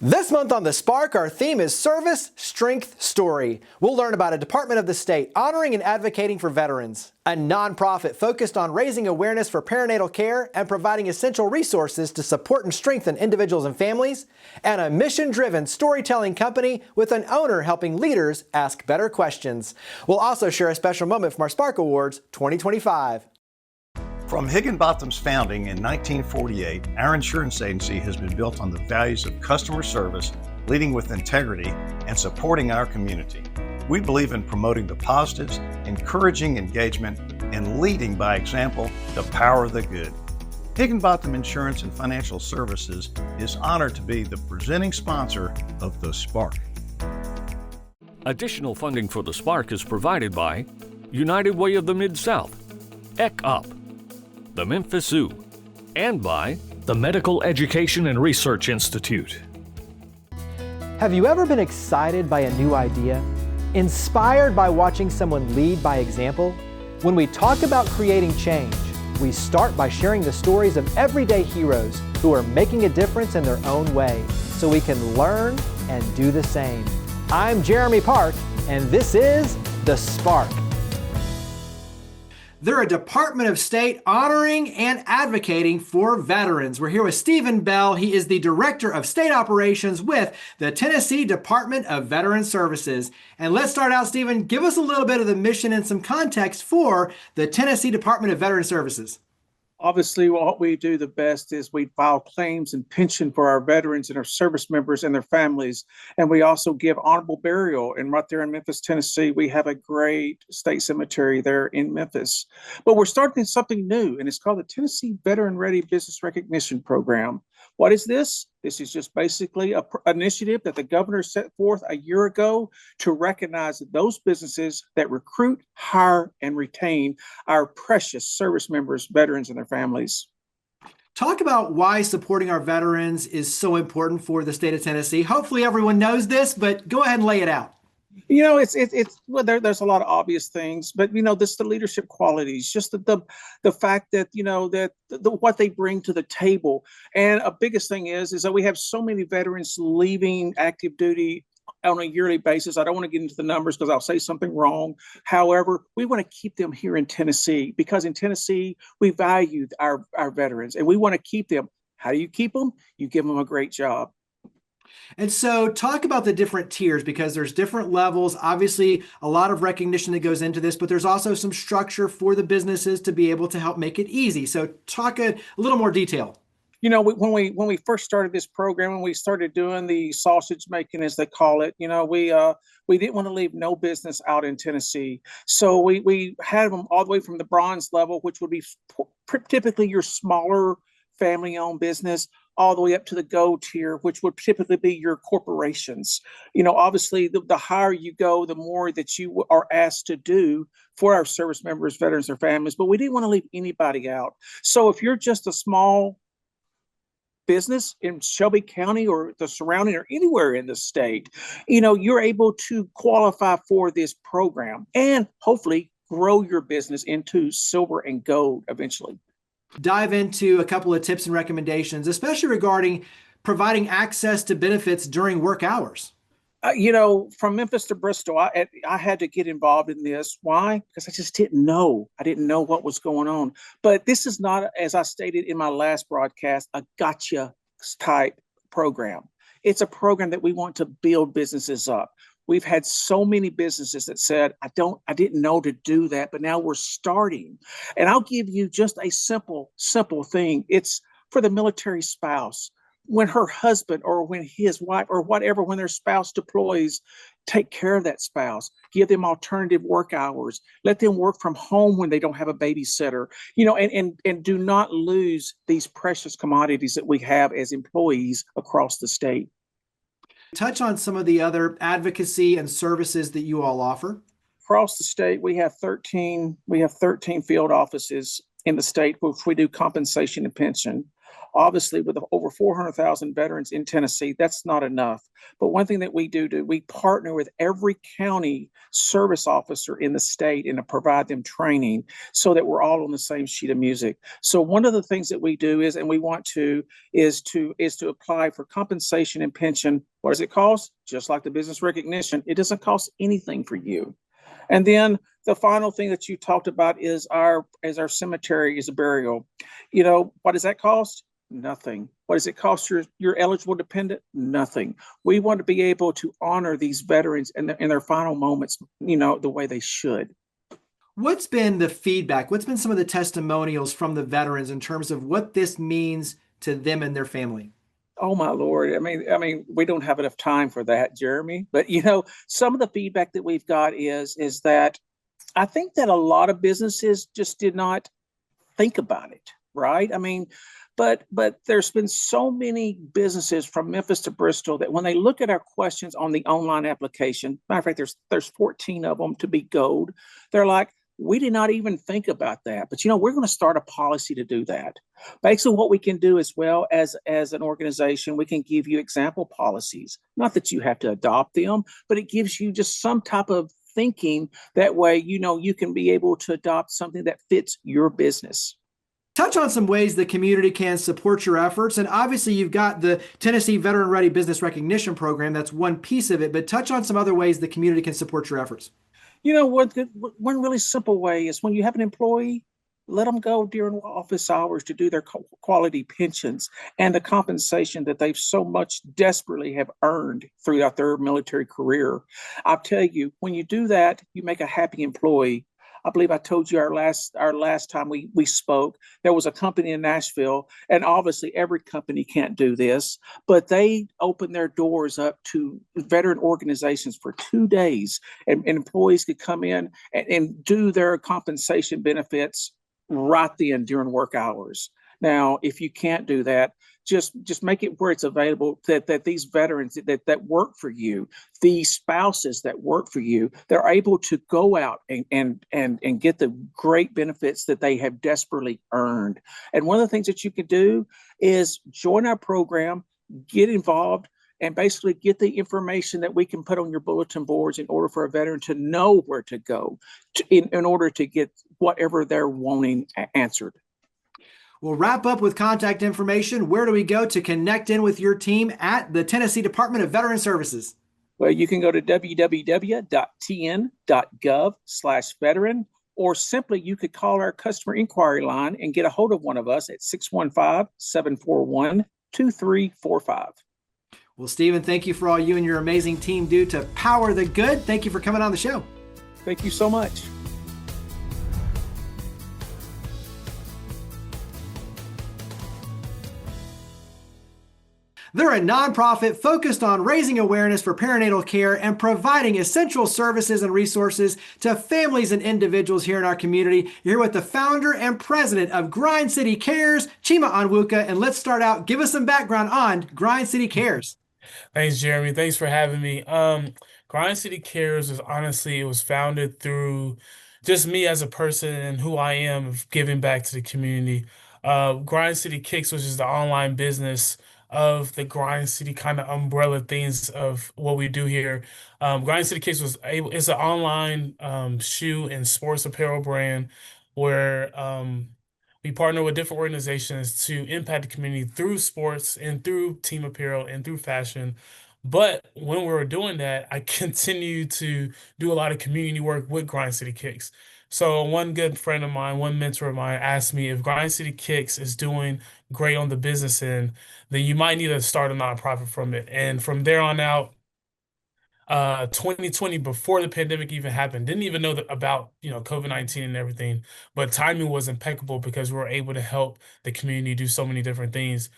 This month on The Spark, our theme is Service, Strength, Story. We'll learn about a department of the state honoring and advocating for veterans, a nonprofit focused on raising awareness for perinatal care and providing essential resources to support and strengthen individuals and families, and a mission-driven storytelling company with an owner helping leaders ask better questions. We'll also share a special moment from our Spark Awards 2025. From Higginbotham's founding in 1948, our insurance agency has been built on the values of customer service, leading with integrity, and supporting our community. We believe in promoting the positives, encouraging engagement, and leading by example the power of the good. Higginbotham Insurance and Financial Services is honored to be the presenting sponsor of The Spark. Additional funding for The Spark is provided by United Way of the Mid-South, ECUP, the Memphis Zoo, and by the Medical Education and Research Institute. Have you ever been excited by a new idea? Inspired by watching someone lead by example? When we talk about creating change, we start by sharing the stories of everyday heroes who are making a difference in their own way, so we can learn and do the same. I'm Jeremy Park, and this is The Spark. They're a Department of State honoring and advocating for veterans. We're here with Stephen Bell. He is the Director of State Operations with the Tennessee Department of Veteran Services. And let's start out, Stephen. Give us a little bit of the mission and some context for the Tennessee Department of Veteran Services. Obviously, what we do the best is we file claims and pension for our veterans and our service members and their families. And we also give honorable burial. And right there in Memphis, Tennessee, we have a great state cemetery there in Memphis. But we're starting something new, and it's called the Tennessee Veteran Ready Business Recognition Program. What is this? This is just basically an initiative that the governor set forth a year ago to recognize those businesses that recruit, hire, and retain our precious service members, veterans, and their families. Talk about why supporting our veterans is so important for the state of Tennessee. Hopefully everyone knows this, but go ahead and lay it out. You know, well, there's a lot of obvious things, but this the leadership qualities, just the fact that what they bring to the table, and a biggest thing is that we have so many veterans leaving active duty on a yearly basis. I don't want to get into the numbers because I'll say something wrong. However, we want to keep them here in Tennessee because in Tennessee we value our veterans and we want to keep them. How do you keep them? You give them a great job. And so talk about the different tiers because there's different levels, obviously a lot of recognition that goes into this, but there's also some structure for the businesses to be able to help make it easy. So talk a little more detail. When we first started this program and we started doing the sausage making, as they call it, we didn't want to leave no business out in Tennessee. So we had them all the way from the bronze level, which would be typically your smaller family-owned business, all the way up to the gold tier, which would typically be your corporations. Obviously, the higher you go, the more that you are asked to do for our service members, veterans, their families. But we didn't want to leave anybody out. So if you're just a small business in Shelby County or the surrounding or anywhere in the state, you're able to qualify for this program and hopefully grow your business into silver and gold eventually. Dive into a couple of tips and recommendations, especially regarding providing access to benefits during work hours. From Memphis to Bristol, I had to get involved in this. Why? Because I just didn't know. I didn't know what was going on. But this is not, as I stated in my last broadcast, a gotcha type program. It's a program that we want to build businesses up. We've had so many businesses that said, I didn't know to do that, but now we're starting. And I'll give you just a simple thing. It's for the military spouse. When her husband or when his wife or whatever, when their spouse deploys, take care of that spouse, give them alternative work hours, let them work from home when they don't have a babysitter, and do not lose these precious commodities that we have as employees across the state. Touch on some of the other advocacy and services that you all offer. Across the state, we have 13 field offices in the state, which we do compensation and pension. Obviously, with over 400,000 veterans in Tennessee, that's not enough. But one thing that we do, we partner with every county service officer in the state and to provide them training so that we're all on the same sheet of music. So one of the things that we do is, and we want to, is to apply for compensation and pension. What does it cost? Just like the business recognition, it doesn't cost anything for you. And then the final thing that you talked about is our cemetery is a burial. You know, what does that cost? Nothing. What does it cost your eligible dependent? Nothing. We want to be able to honor these veterans in their final moments, you know, the way they should. What's been the feedback? What's been some of the testimonials from the veterans in terms of what this means to them and their family? Oh my Lord. I mean, we don't have enough time for that, Jeremy. But you know, some of the feedback that we've got is that I think that a lot of businesses just did not think about it, right? I mean, but there's been so many businesses from Memphis to Bristol that when they look at our questions on the online application, matter of fact, there's 14 of them to be gold. They're like, we did not even think about that. But, you know, we're going to start a policy to do that. Basically, what we can do as well as an organization, we can give you example policies. Not that you have to adopt them, but it gives you just some type of thinking. That way, you know, you can be able to adopt something that fits your business. Touch on some ways the community can support your efforts. And obviously, you've got the Tennessee Veteran Ready Business Recognition Program. That's one piece of it. But touch on some other ways the community can support your efforts. You know, one really simple way is when you have an employee, let them go during office hours to do their quality pensions and the compensation that they've so much desperately have earned throughout their military career. I'll tell you, when you do that, you make a happy employee. I believe I told you our last time we spoke, there was a company in Nashville, and obviously every company can't do this, but they opened their doors up to veteran organizations for 2 days, and employees could come in and do their compensation benefits right then during work hours. Now, if you can't do that, just make it where it's available that these veterans that work for you, these spouses that work for you, they're able to go out and get the great benefits that they have desperately earned. And one of the things that you can do is join our program, get involved, and basically get the information that we can put on your bulletin boards in order for a veteran to know where to go in order to get whatever they're wanting answered. We'll wrap up with contact information. Where do we go to connect in with your team at the Tennessee Department of Veteran Services? Well, you can go to www.tn.gov/veteran, or simply you could call our customer inquiry line and get a hold of one of us at 615-741-2345. Well, Stephen, thank you for all you and your amazing team do to power the good. Thank you for coming on the show. Thank you so much. They're a nonprofit focused on raising awareness for perinatal care and providing essential services and resources to families and individuals here in our community. You're here with the founder and president of Grind City Cares, Chima Onwuka. And let's start out. Give us some background on Grind City Cares. Thanks, Jeremy. Thanks for having me. Grind City Cares was honestly, it was founded through just me as a person and who I am of giving back to the community. Grind City Kicks, which is the online business of the Grind City kind of umbrella things of what we do here. Grind City Kicks it's an online shoe and sports apparel brand where we partner with different organizations to impact the community through sports and through team apparel and through fashion. But when we were doing that, I continued to do a lot of community work with Grind City Kicks. So one good friend of mine, one mentor of mine asked me if Grind City Kicks is doing great on the business end, then you might need to start a nonprofit from it. And from there on out, 2020, before the pandemic even happened, didn't even know about COVID-19 and everything, but timing was impeccable because we were able to help the community do so many different things.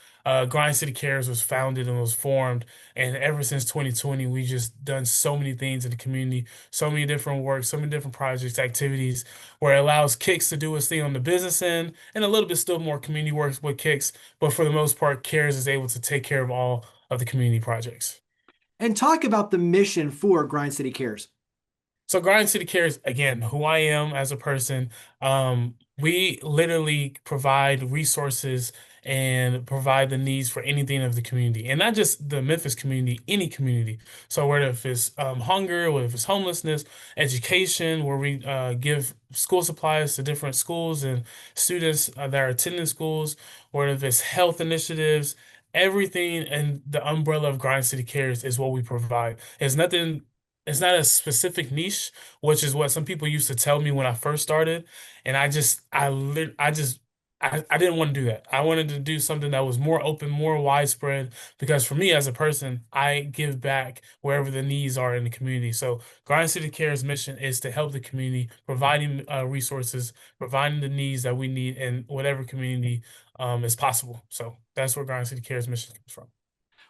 Grind City Cares was founded and was formed, and ever since 2020, we just done so many things in the community, so many different work, so many different projects, activities, where it allows Kicks to do its thing on the business end, and a little bit still more community work with Kicks, but for the most part, Cares is able to take care of all of the community projects. And talk about the mission for Grind City Cares. So Grind City Cares, again, who I am as a person, we literally provide resources and provide the needs for anything of the community, and not just the Memphis community, any community. So whether if it's hunger, whether if it's homelessness, education, where we give school supplies to different schools and students that are attending schools, or if it's health initiatives, everything in the umbrella of Grind City Cares is what we provide. It's nothing. It's not a specific niche, which is what some people used to tell me when I first started, and I didn't want to do that. I wanted to do something that was more open, more widespread, because for me as a person, I give back wherever the needs are in the community. So Grind City Care's mission is to help the community, providing resources, providing the needs that we need in whatever community is possible. So that's where Grind City Care's mission comes from.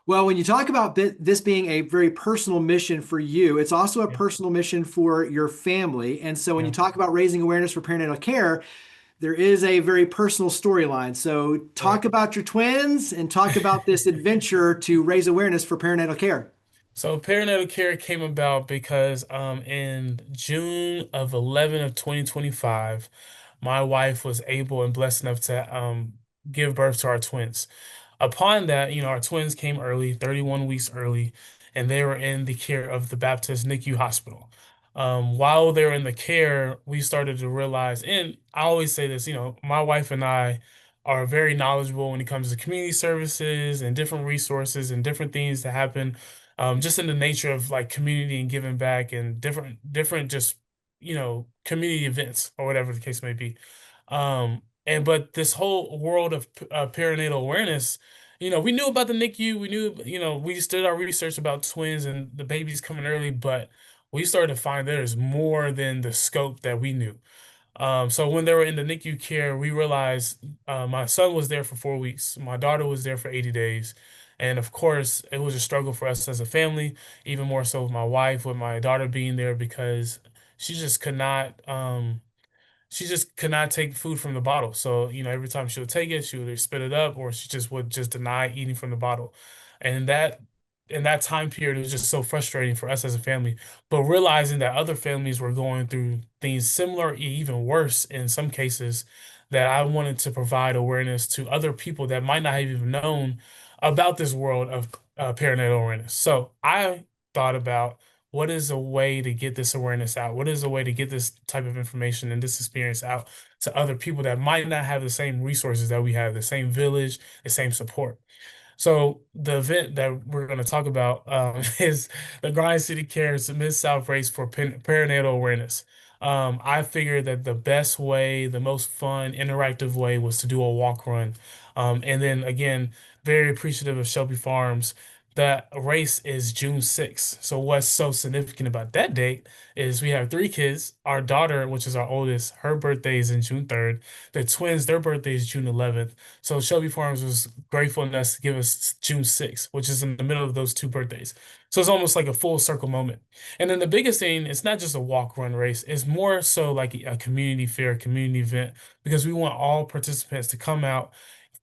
Well, when you talk about this being a very personal mission for you, it's also a Yeah. personal mission for your family. And so when you Yeah. talk about raising awareness for perinatal care, there is a very personal storyline. So talk Right. about your twins and talk about this adventure to raise awareness for perinatal care. So perinatal care came about because in June of 11 of 2025, my wife was able and blessed enough to give birth to our twins. Upon that, our twins came early, 31 weeks early, and they were in the care of the Baptist NICU hospital. While they were in the care, we started to realize, and I always say this, my wife and I are very knowledgeable when it comes to community services and different resources and different things that happen, just in the nature of like community and giving back and different just, community events or whatever the case may be. But this whole world of perinatal awareness, we knew about the NICU. We knew, we did our research about twins and the babies coming early, but we started to find there's more than the scope that we knew. So when they were in the NICU care, we realized my son was there for 4 weeks. My daughter was there for 80 days. And of course, it was a struggle for us as a family, even more so with my wife, with my daughter being there because she just could not. She just could not take food from the bottle. So, every time she would take it, she would either spit it up or she just would just deny eating from the bottle. And that in that time period, it was just so frustrating for us as a family. But realizing that other families were going through things similar, even worse in some cases, that I wanted to provide awareness to other people that might not have even known about this world of perinatal awareness. So I thought about what is a way to get this awareness out? What is a way to get this type of information and this experience out to other people that might not have the same resources that we have, the same village, the same support? So the event that we're going to talk about is the Grind City Cares Mid-South Race for Perinatal Awareness. I figured that the best way, the most fun, interactive way was to do a walk run. And then again, very appreciative of Shelby Farms. The race is June 6th. So what's so significant about that date is we have three kids. Our daughter, which is our oldest, her birthday is in June 3rd. The twins, their birthday is June 11th. So Shelby Farms was grateful enough to give us June 6th, which is in the middle of those two birthdays. So it's almost like a full circle moment. And then the biggest thing, it's not just a walk run race, it's more so like a community fair, community event, because we want all participants to come out,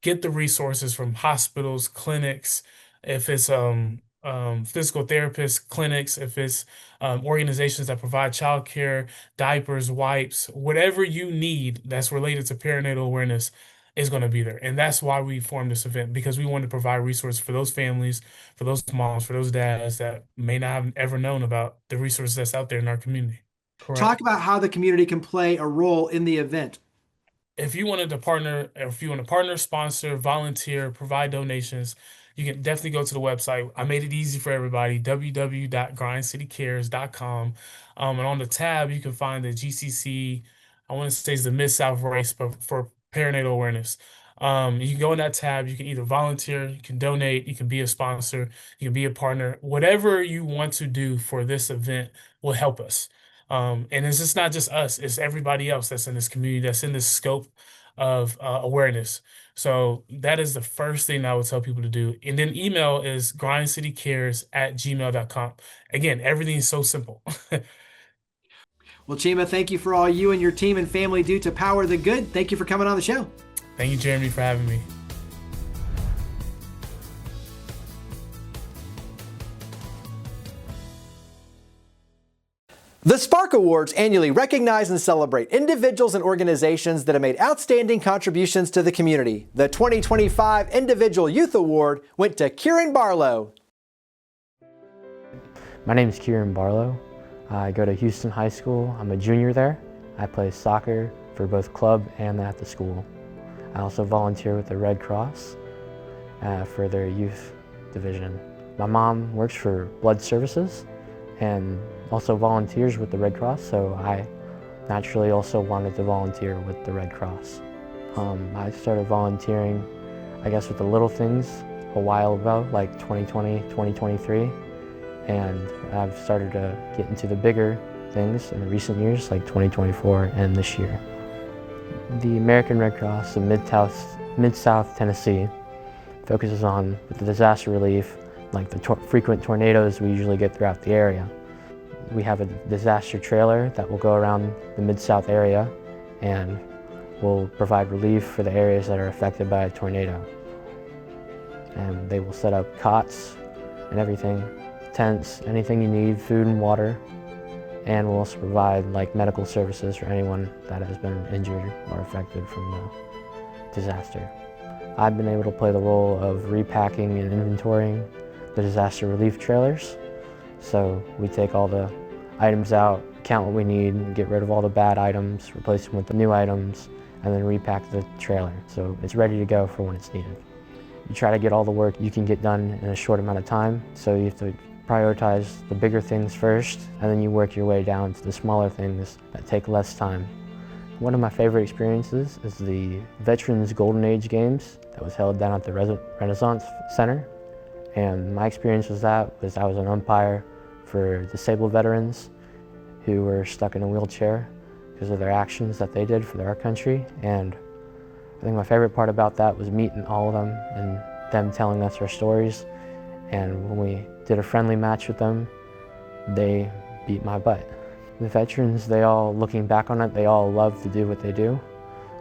get the resources from hospitals, clinics, if it's physical therapists, clinics, if it's organizations that provide childcare, diapers, wipes, whatever you need that's related to perinatal awareness is going to be there. And that's why we formed this event, because we want to provide resources for those families, for those moms, for those dads that may not have ever known about the resources that's out there in our community. Talk Correct. about how the community can play a role in the event. If you wanted to partner, if you want to partner, sponsor, volunteer, provide donations, you can definitely go to the website. I made it easy for everybody, www.grindcitycares.com. And on the tab, you can find the GCC, I want to say it's the Mid-South Race, but for perinatal awareness. You can go in that tab, you can either volunteer, you can donate, you can be a sponsor, you can be a partner. Whatever you want to do for this event will help us. And it's just not just us, it's everybody else that's in this community, that's in this scope of awareness. So that is the first thing I would tell people to do. And then email is grindcitycares@gmail.com. Again, everything's so simple. Well, Chima, thank you for all you and your team and family do to power the good. Thank you for coming on the show. Thank you, Jeremy, for having me. The Spark Awards annually recognize and celebrate individuals and organizations that have made outstanding contributions to the community. The 2025 Individual Youth Award went to Keiran Barlow. My name is Keiran Barlow. I go to Houston High School. I'm a junior there. I play soccer for both club and at the school. I also volunteer with the Red Cross for their youth division. My mom works for Blood Services and also volunteers with the Red Cross, so I naturally also wanted to volunteer with the Red Cross. I started volunteering, I guess, with the little things a while ago, like 2020, 2023, and I've started to get into the bigger things in the recent years, like 2024 and this year. The American Red Cross of Mid-South Tennessee focuses on the disaster relief, like the frequent tornadoes we usually get throughout the area. We have a disaster trailer that will go around the Mid-South area and will provide relief for the areas that are affected by a tornado. And they will set up cots and everything, tents, anything you need, food and water, and will also provide like medical services for anyone that has been injured or affected from the disaster. I've been able to play the role of repacking and inventorying the disaster relief trailers. So we take all the items out, count what we need, get rid of all the bad items, replace them with the new items, and then repack the trailer so it's ready to go for when it's needed. You try to get all the work you can get done in a short amount of time, so you have to prioritize the bigger things first, and then you work your way down to the smaller things that take less time. One of my favorite experiences is the Veterans Golden Age Games that was held down at the Renaissance Center. And my experience with that was I was an umpire for disabled veterans who were stuck in a wheelchair because of their actions that they did for our country. And I think my favorite part about that was meeting all of them and them telling us their stories. And when we did a friendly match with them, they beat my butt. The veterans, they all, looking back on it, they all love to do what they do.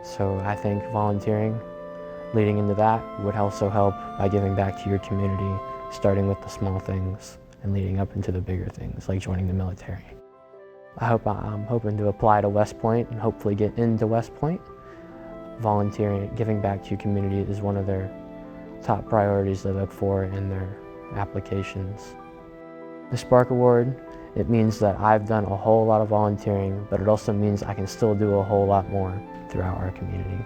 So I think volunteering leading into that would also help by giving back to your community, starting with the small things and leading up into the bigger things, like joining the military. I'm hoping to apply to West Point and hopefully get into West Point. Volunteering, giving back to your community is one of their top priorities they look for in their applications. The Spark Award, it means that I've done a whole lot of volunteering, but it also means I can still do a whole lot more throughout our community.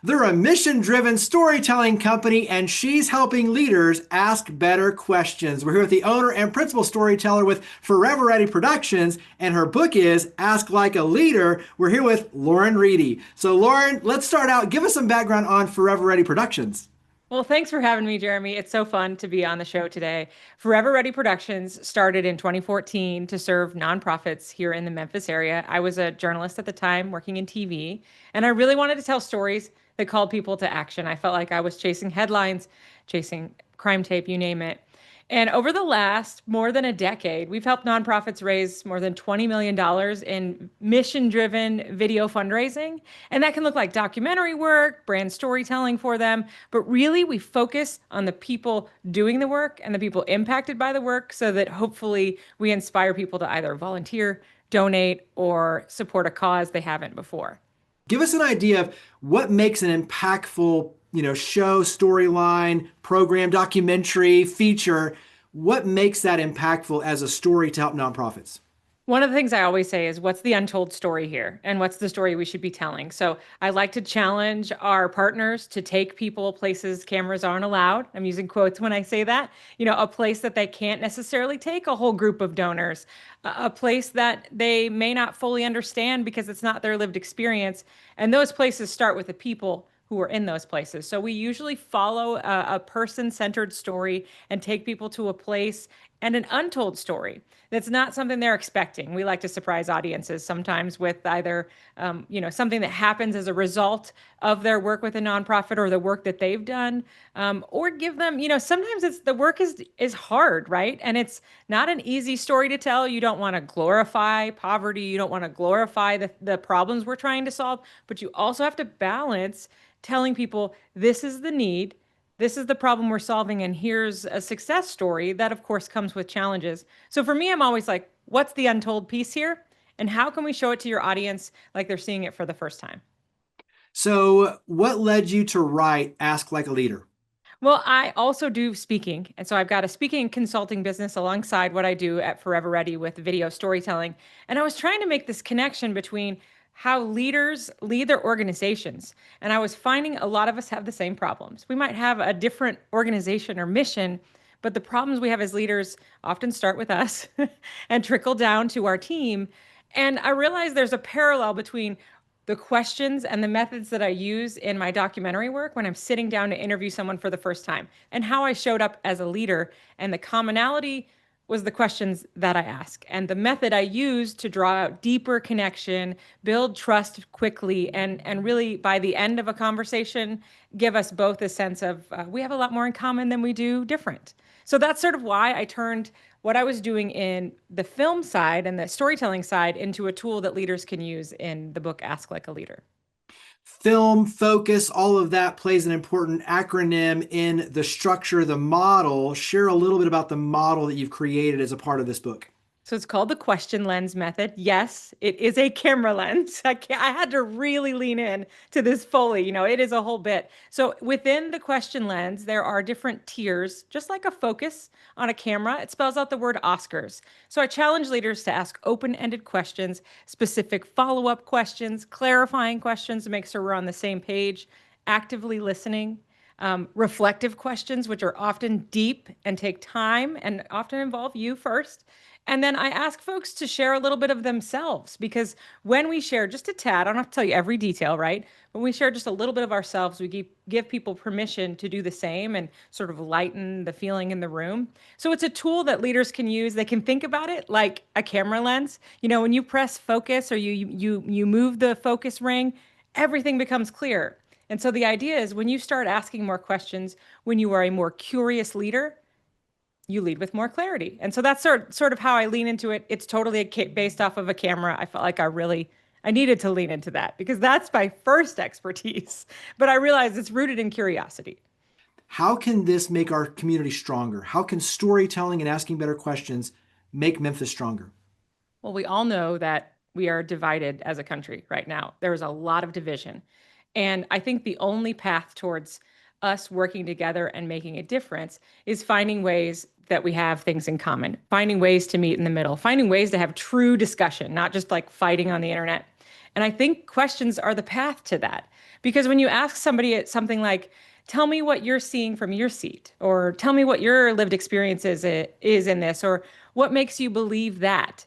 They're a mission-driven storytelling company, and she's helping leaders ask better questions. We're here with the owner and principal storyteller with Forever Ready Productions, and her book is Ask Like a Leader. We're here with Lauren Reedy. So Lauren, let's start out. Give us some background on Forever Ready Productions. Well, thanks for having me, Jeremy. It's so fun to be on the show today. Forever Ready Productions started in 2014 to serve nonprofits here in the Memphis area. I was a journalist at the time working in TV, and I really wanted to tell stories that called people to action. I felt like I was chasing headlines, chasing crime tape, you name it. And over the last more than a decade, we've helped nonprofits raise more than $20 million in mission-driven video fundraising. And that can look like documentary work, brand storytelling for them. But really, we focus on the people doing the work and the people impacted by the work so that hopefully we inspire people to either volunteer, donate, or support a cause they haven't before. Give us an idea of what makes an impactful, show, storyline, program, documentary, feature. What makes that impactful as a story to help nonprofits? One of the things I always say is, what's the untold story here? And what's the story we should be telling? So I like to challenge our partners to take people places cameras aren't allowed. I'm using quotes when I say that. A place that they can't necessarily take a whole group of donors, a place that they may not fully understand because it's not their lived experience. And those places start with the people who are in those places. So we usually follow a person-centered story and take people to a place and an untold story that's not something they're expecting. We like to surprise audiences sometimes with either, something that happens as a result of their work with a nonprofit or the work that they've done, or give them, sometimes it's the work is hard, right? And it's not an easy story to tell. You don't want to glorify poverty. You don't want to glorify the problems we're trying to solve, but you also have to balance telling people this is the need. This is the problem we're solving, and here's a success story that, of course, comes with challenges. So for me, I'm always like, what's the untold piece here? And how can we show it to your audience like they're seeing it for the first time? So what led you to write Ask Like a Leader? Well, I also do speaking. And so I've got a speaking and consulting business alongside what I do at Forever Ready with video storytelling. And I was trying to make this connection between how leaders lead their organizations. And I was finding a lot of us have the same problems. We might have a different organization or mission, but the problems we have as leaders often start with us and trickle down to our team. And I realized there's a parallel between the questions and the methods that I use in my documentary work when I'm sitting down to interview someone for the first time, and how I showed up as a leader. And the commonality was the questions that I ask and the method I use to draw out deeper connection, build trust quickly, and really by the end of a conversation, give us both a sense of we have a lot more in common than we do different. So that's sort of why I turned what I was doing in the film side and the storytelling side into a tool that leaders can use in the book Ask Like a Leader. Film, focus, all of that plays an important acronym in the structure, the model. Share a little bit about the model that you've created as a part of this book. So it's called the question lens method. Yes, it is a camera lens. I had to really lean in to this fully. It is a whole bit. So within the question lens, there are different tiers, just like a focus on a camera. It spells out the word Oscars. So I challenge leaders to ask open-ended questions, specific follow-up questions, clarifying questions to make sure we're on the same page, actively listening, reflective questions, which are often deep and take time and often involve you first. And then I ask folks to share a little bit of themselves, because when we share just a tad, I don't have to tell you every detail, right? When we share just a little bit of ourselves, we give people permission to do the same and sort of lighten the feeling in the room. So it's a tool that leaders can use. They can think about it like a camera lens. When you press focus or you move the focus ring, everything becomes clear. And so the idea is when you start asking more questions, when you are a more curious leader, you lead with more clarity. And so that's sort of how I lean into it. It's totally based off of a camera. I felt like I needed to lean into that because that's my first expertise. But I realized it's rooted in curiosity. How can this make our community stronger? How can storytelling and asking better questions make Memphis stronger? Well, we all know that we are divided as a country right now. There is a lot of division. And I think the only path towards us working together and making a difference is finding ways that we have things in common, finding ways to meet in the middle, finding ways to have true discussion, not just like fighting on the internet. And I think questions are the path to that. Because when you ask somebody something like, tell me what you're seeing from your seat, or tell me what your lived experience is in this, or what makes you believe that,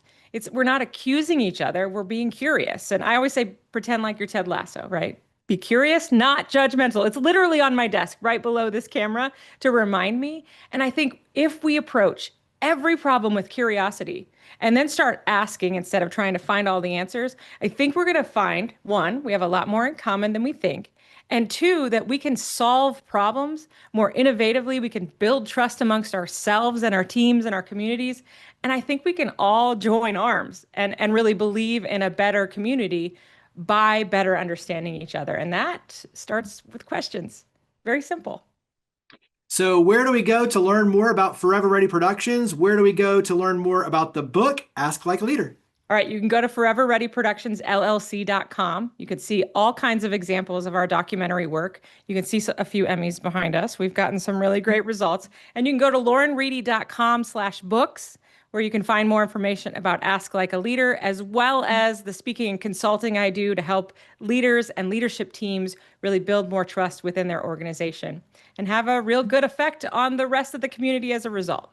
we're not accusing each other, we're being curious. And I always say, pretend like you're Ted Lasso, right? Be curious, not judgmental. It's literally on my desk right below this camera to remind me. And I think if we approach every problem with curiosity and then start asking instead of trying to find all the answers, I think we're going to find, one, we have a lot more in common than we think. And two, that we can solve problems more innovatively. We can build trust amongst ourselves and our teams and our communities. And I think we can all join arms and really believe in a better community by better understanding each other. And that starts with questions. Very simple. So where do we go to learn more about Forever Ready Productions? Where do we go to learn more about the book, Ask Like a Leader? All right, you can go to foreverreadyproductionsllc.com. You can see all kinds of examples of our documentary work. You can see a few Emmys behind us. We've gotten some really great results. And you can go to laurenreedy.com/books, where you can find more information about Ask Like a Leader, as well as the speaking and consulting I do to help leaders and leadership teams really build more trust within their organization and have a real good effect on the rest of the community as a result.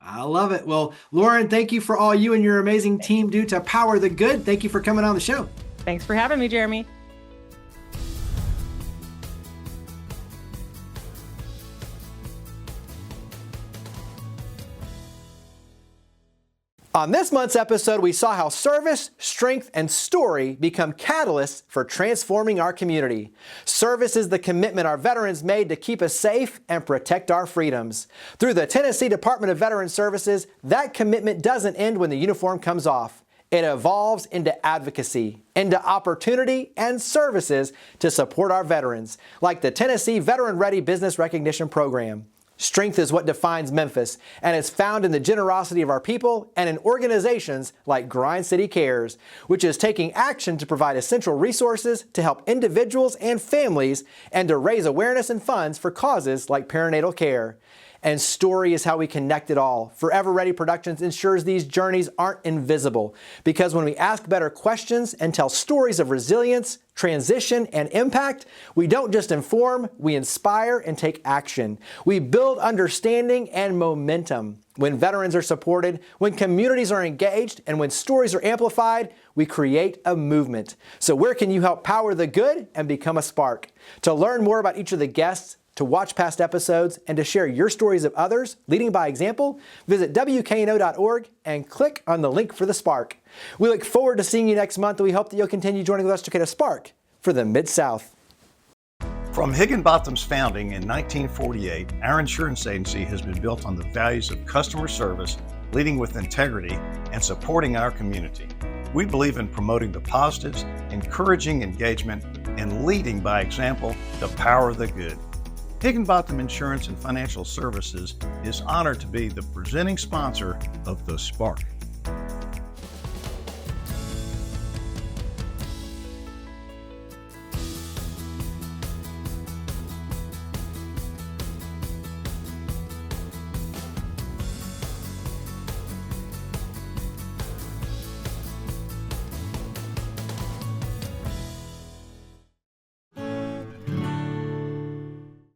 I love it. Well, Lauren, thank you for all you and your amazing team do to power the good. Thank you for coming on the show. Thanks for having me, Jeremy. On this month's episode, we saw how service, strength, and story become catalysts for transforming our community. Service is the commitment our veterans made to keep us safe and protect our freedoms. Through the Tennessee Department of Veteran Services, that commitment doesn't end when the uniform comes off. It evolves into advocacy, into opportunity and services to support our veterans, like the Tennessee Veteran Ready Business Recognition Program. Strength is what defines Memphis, and it's found in the generosity of our people and in organizations like Grind City Cares, which is taking action to provide essential resources to help individuals and families and to raise awareness and funds for causes like perinatal care. And story is how we connect it all. Forever Ready Productions ensures these journeys aren't invisible, because when we ask better questions and tell stories of resilience, transition, and impact, we don't just inform, we inspire and take action. We build understanding and momentum. When veterans are supported, when communities are engaged, and when stories are amplified, we create a movement. So where can you help power the good and become a spark? To learn more about each of the guests, to watch past episodes, and to share your stories of others, leading by example, visit WKNO.org and click on the link for the Spark. We look forward to seeing you next month, and we hope that you'll continue joining with us to create a spark for the Mid-South. From Higginbotham's founding in 1948, our insurance agency has been built on the values of customer service, leading with integrity, and supporting our community. We believe in promoting the positives, encouraging engagement, and leading by example the power of the good. Higginbotham Insurance and Financial Services is honored to be the presenting sponsor of The Spark.